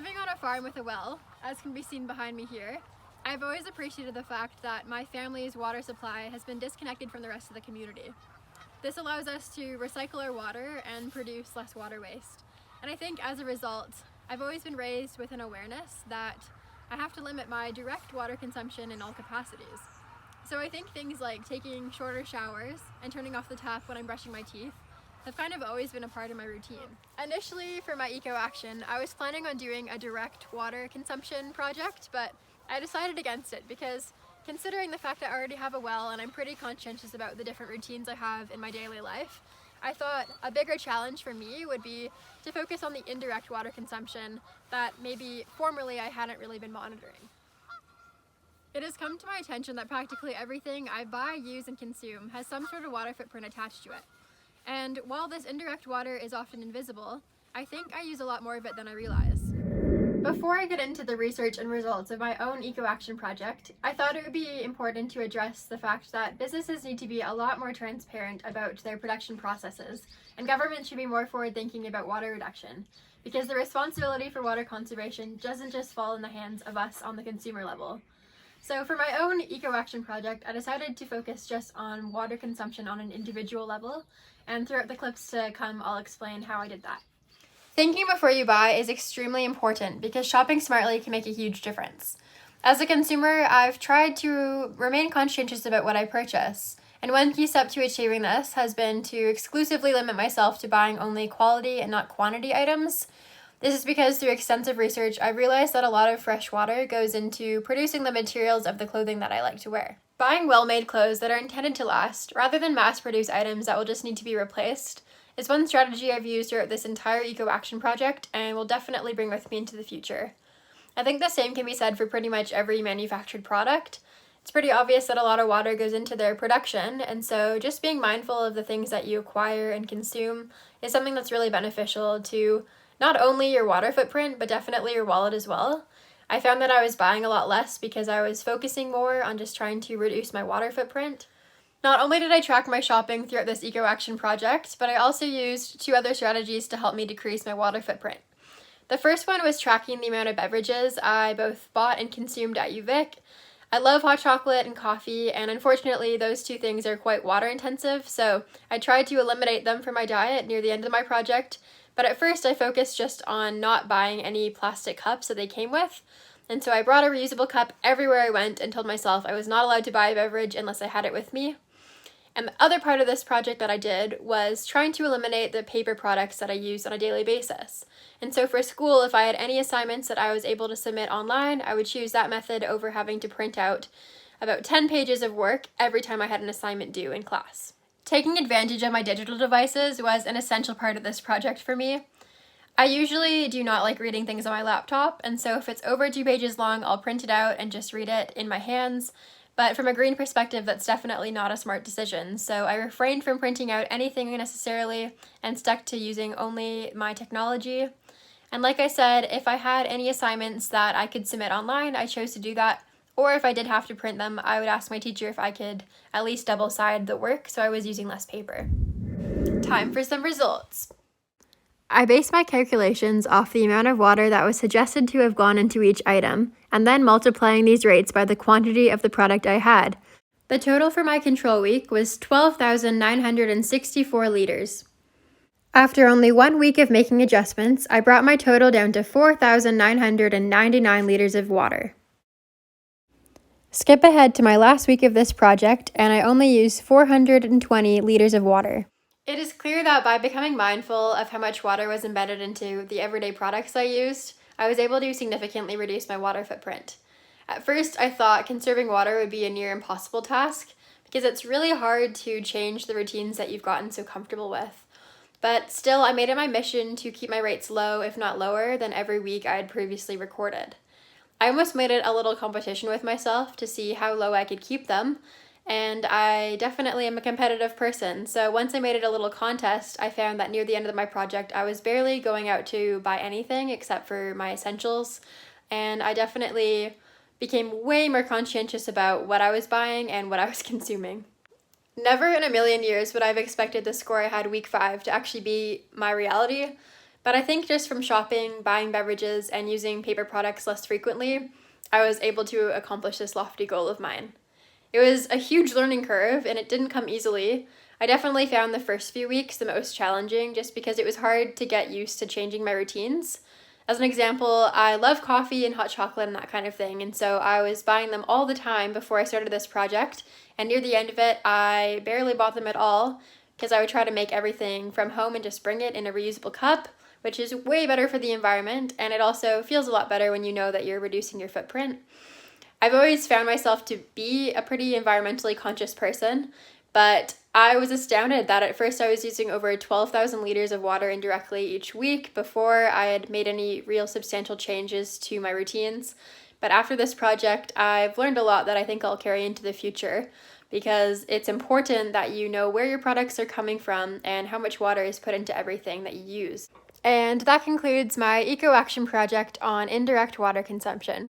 Living on a farm with a well, as can be seen behind me here, I've always appreciated the fact that my family's water supply has been disconnected from the rest of the community. This allows us to recycle our water and produce less water waste. And I think as a result, I've always been raised with an awareness that I have to limit my direct water consumption in all capacities. So I think things like taking shorter showers and turning off the tap when I'm brushing my teeth have kind of always been a part of my routine. Initially, for my eco action, I was planning on doing a direct water consumption project, but I decided against it because considering the fact I already have a well and I'm pretty conscientious about the different routines I have in my daily life, I thought a bigger challenge for me would be to focus on the indirect water consumption that maybe formerly I hadn't really been monitoring. It has come to my attention that practically everything I buy, use, and consume has some sort of water footprint attached to it. And while this indirect water is often invisible, I think I use a lot more of it than I realize. Before I get into the research and results of my own eco action project, I thought it would be important to address the fact that businesses need to be a lot more transparent about their production processes, and government should be more forward-thinking about water reduction, because the responsibility for water conservation doesn't just fall in the hands of us on the consumer level. So for my own eco action project, I decided to focus just on water consumption on an individual level, and throughout the clips to come, I'll explain how I did that. Thinking before you buy is extremely important because shopping smartly can make a huge difference. As a consumer, I've tried to remain conscientious about what I purchase, and one key step to achieving this has been to exclusively limit myself to buying only quality and not quantity items. This is because through extensive research, I've realized that a lot of fresh water goes into producing the materials of the clothing that I like to wear. Buying well-made clothes that are intended to last, rather than mass-produce items that will just need to be replaced, is one strategy I've used throughout this entire eco action project and will definitely bring with me into the future. I think the same can be said for pretty much every manufactured product. It's pretty obvious that a lot of water goes into their production, and so just being mindful of the things that you acquire and consume is something that's really beneficial to not only your water footprint, but definitely your wallet as well. I found that I was buying a lot less because I was focusing more on just trying to reduce my water footprint. Not only did I track my shopping throughout this eco action project, but I also used 2 other strategies to help me decrease my water footprint. The first one was tracking the amount of beverages I both bought and consumed at UVic. I love hot chocolate and coffee, and unfortunately those 2 things are quite water intensive, so I tried to eliminate them from my diet near the end of my project. But at first I focused just on not buying any plastic cups that they came with, and so I brought a reusable cup everywhere I went and told myself I was not allowed to buy a beverage unless I had it with me. And the other part of this project that I did was trying to eliminate the paper products that I use on a daily basis. And so for school, if I had any assignments that I was able to submit online, I would choose that method over having to print out about 10 pages of work every time I had an assignment due in class. Taking advantage of my digital devices was an essential part of this project for me. I usually do not like reading things on my laptop, and so if it's over 2 pages long, I'll print it out and just read it in my hands. But from a green perspective, that's definitely not a smart decision, so I refrained from printing out anything unnecessarily and stuck to using only my technology. And like I said, if I had any assignments that I could submit online, I chose to do that. Or if I did have to print them, I would ask my teacher if I could at least double-side the work, so I was using less paper. Time for some results. I based my calculations off the amount of water that was suggested to have gone into each item, and then multiplying these rates by the quantity of the product I had. The total for my control week was 12,964 liters. After only 1 week of making adjustments, I brought my total down to 4,999 liters of water. Skip ahead to my last week of this project, and I only used 420 liters of water. It is clear that by becoming mindful of how much water was embedded into the everyday products I used, I was able to significantly reduce my water footprint. At first, I thought conserving water would be a near impossible task, because it's really hard to change the routines that you've gotten so comfortable with. But still, I made it my mission to keep my rates low, if not lower, than every week I had previously recorded. I almost made it a little competition with myself to see how low I could keep them, and I definitely am a competitive person, so once I made it a little contest, I found that near the end of my project I was barely going out to buy anything except for my essentials, and I definitely became way more conscientious about what I was buying and what I was consuming. Never in a million years would I have expected the score I had week 5 to actually be my reality, But I think just from shopping, buying beverages, and using paper products less frequently, I was able to accomplish this lofty goal of mine. It was a huge learning curve, and it didn't come easily. I definitely found the first few weeks the most challenging just because it was hard to get used to changing my routines. As an example, I love coffee and hot chocolate and that kind of thing, and so I was buying them all the time before I started this project, and near the end of it, I barely bought them at all because I would try to make everything from home and just bring it in a reusable cup, which is way better for the environment, and it also feels a lot better when you know that you're reducing your footprint. I've always found myself to be a pretty environmentally conscious person, but I was astounded that at first I was using over 12,000 liters of water indirectly each week before I had made any real substantial changes to my routines. But after this project, I've learned a lot that I think I'll carry into the future, because it's important that you know where your products are coming from and how much water is put into everything that you use. And that concludes my Eco Action project on indirect water consumption.